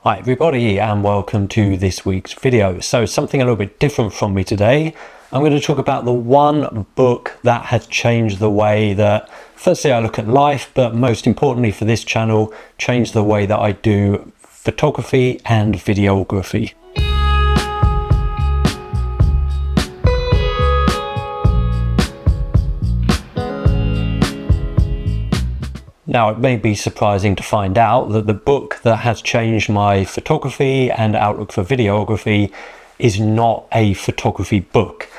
Hi everybody and welcome to this week's video. So something a little bit different from me today. I'm going to talk about the one book that has changed the way that firstly I look at life, but most importantly for this channel, changed the way that I do photography and videography. Now, it may be surprising to find out that the book that has changed my photography and outlook for videography is not a photography book.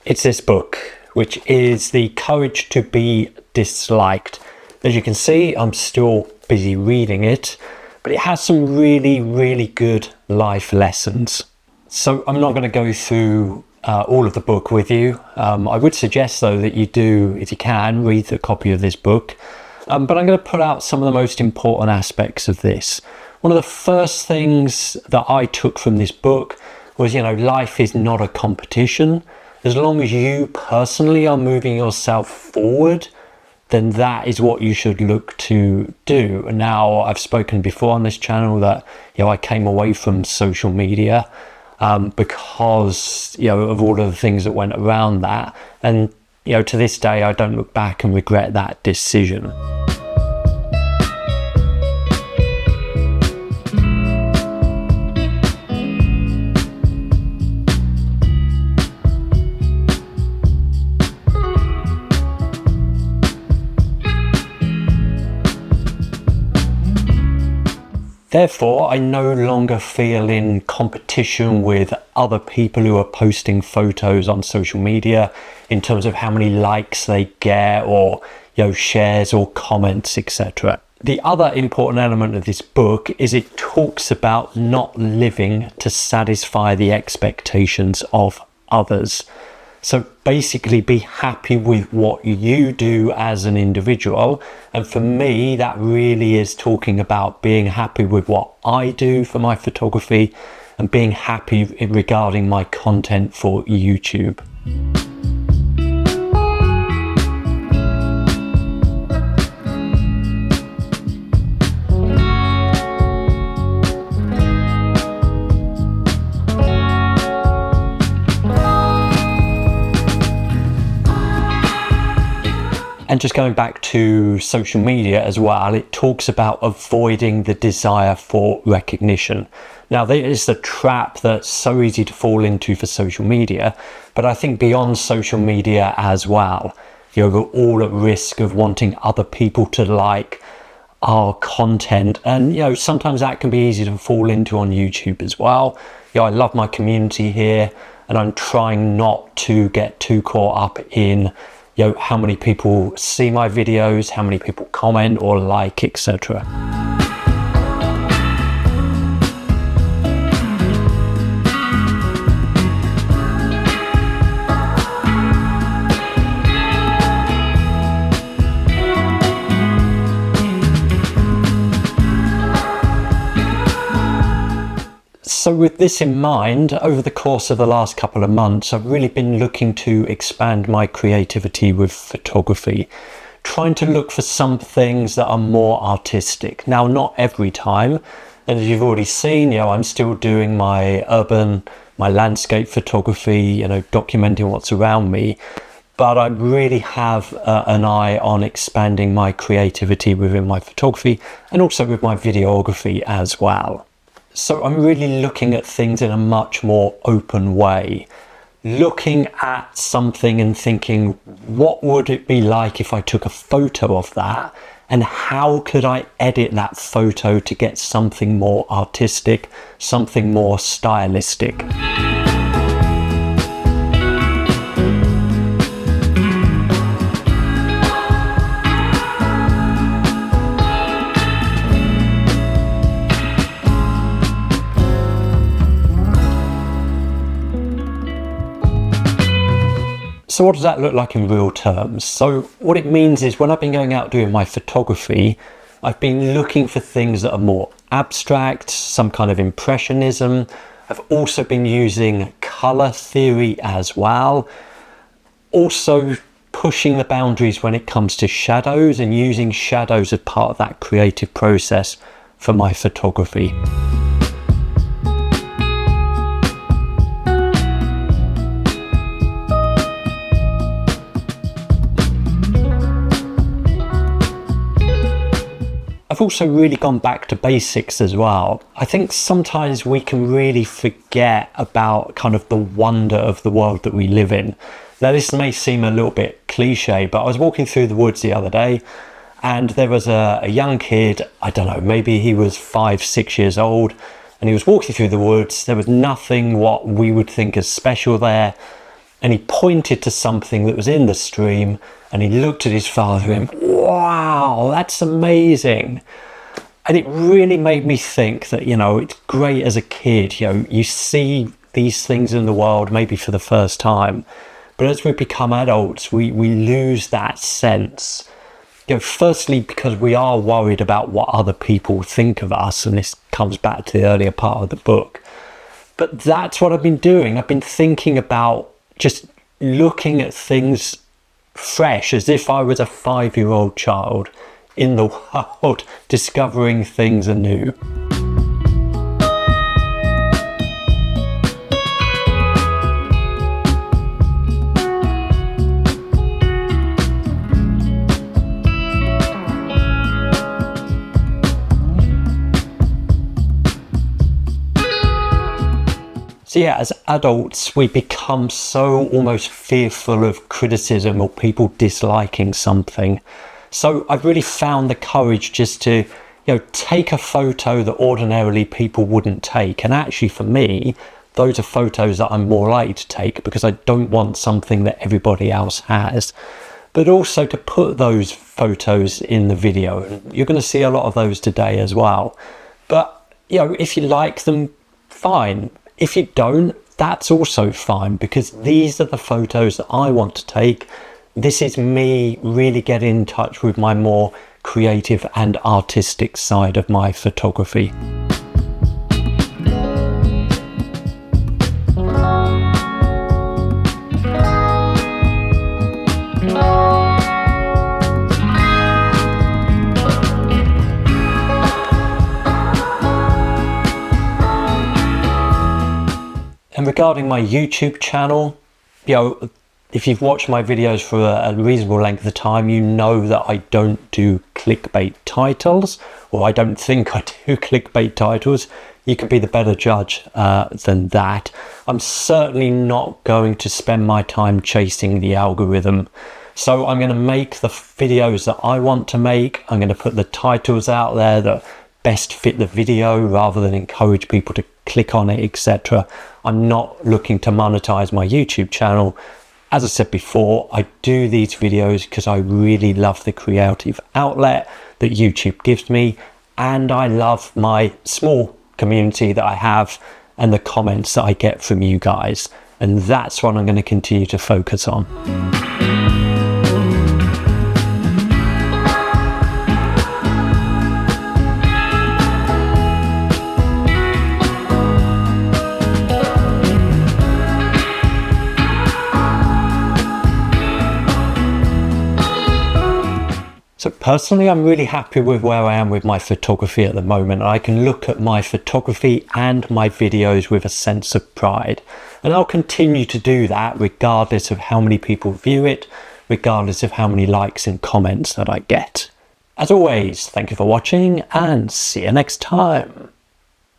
It's this book, which is The Courage to Be Disliked. As you can see, I'm still busy reading it, but it has some really good life lessons. So I'm not going to go through all of the book with you. I would suggest though that you do, if you can, read the copy of this book. But I'm going to put out some of the most important aspects of this. One of the first things that I took from this book was, life is not a competition. As long as you personally are moving yourself forward, then that is what you should look to do. Now, I've spoken before on this channel that, I came away from social media because, of all of the things that went around that. And to this day, I don't look back and regret that decision. Therefore, I no longer feel in competition with other people who are posting photos on social media in terms of how many likes they get or shares or comments, etc. The other important element of this book is it talks about not living to satisfy the expectations of others. So basically be happy with what you do as an individual. And for me, that really is talking about being happy with what I do for my photography and being happy regarding my content for YouTube. And just going back to social media as well, it talks about avoiding the desire for recognition. Now, there is the trap that's so easy to fall into for social media, but I think beyond social media as well, we're all at risk of wanting other people to like our content. And, sometimes that can be easy to fall into on YouTube as well. I love my community here, and I'm trying not to get too caught up in how many people see my videos, how many people comment or like, etc. So with this in mind, over the course of the last couple of months, I've really been looking to expand my creativity with photography, trying to look for some things that are more artistic. Now, not every time, and as you've already seen, I'm still doing my urban, my landscape photography, documenting what's around me, but I really have an eye on expanding my creativity within my photography and also with my videography as well. So I'm really looking at things in a much more open way, looking at something and thinking, what would it be like if I took a photo of that? And how could I edit that photo to get something more artistic, something more stylistic? So what does that look like in real terms? So what it means is when I've been going out doing my photography, I've been looking for things that are more abstract, some kind of impressionism. I've also been using color theory as well. Also pushing the boundaries when it comes to shadows and using shadows as part of that creative process for my photography. I've also really gone back to basics as well. I think sometimes we can really forget about kind of the wonder of the world that we live in. Now, this may seem a little bit cliche, but I was walking through the woods the other day and there was a young kid, I don't know, maybe he was 5, 6 years old, and he was walking through the woods. There was nothing what we would think as special there. And he pointed to something that was in the stream and he looked at his father and went, wow, that's amazing. And it really made me think that, you know, it's great as a kid, you know, you see these things in the world maybe for the first time, but as we become adults, we lose that sense. You know, firstly, because we are worried about what other people think of us, and this comes back to the earlier part of the book. But that's what I've been doing. I've been thinking about just looking at things fresh, as if I was a 5-year-old child in the world, discovering things anew. So yeah, as adults, we become so almost fearful of criticism or people disliking something. So I've really found the courage just to, you know, take a photo that ordinarily people wouldn't take. And actually for me, those are photos that I'm more likely to take because I don't want something that everybody else has. But also to put those photos in the video. And you're going to see a lot of those today as well. But, you know, if you like them, fine. If you don't, that's also fine, because these are the photos that I want to take. This is me really getting in touch with my more creative and artistic side of my photography. And regarding my YouTube channel, you know, if you've watched my videos for a reasonable length of time, you know that I don't do clickbait titles, or I don't think I do clickbait titles. You can be the better judge than that. I'm certainly not going to spend my time chasing the algorithm. So I'm going to make the videos that I want to make. I'm going to put the titles out there that best fit the video rather than encourage people to click on it, etc. I'm not looking to monetize my YouTube channel. As I said before, I do these videos because I really love the creative outlet that YouTube gives me, and I love my small community that I have and the comments that I get from you guys, and that's what I'm going to continue to focus on. So personally, I'm really happy with where I am with my photography at the moment. I can look at my photography and my videos with a sense of pride. And I'll continue to do that regardless of how many people view it, regardless of how many likes and comments that I get. As always, thank you for watching and see you next time.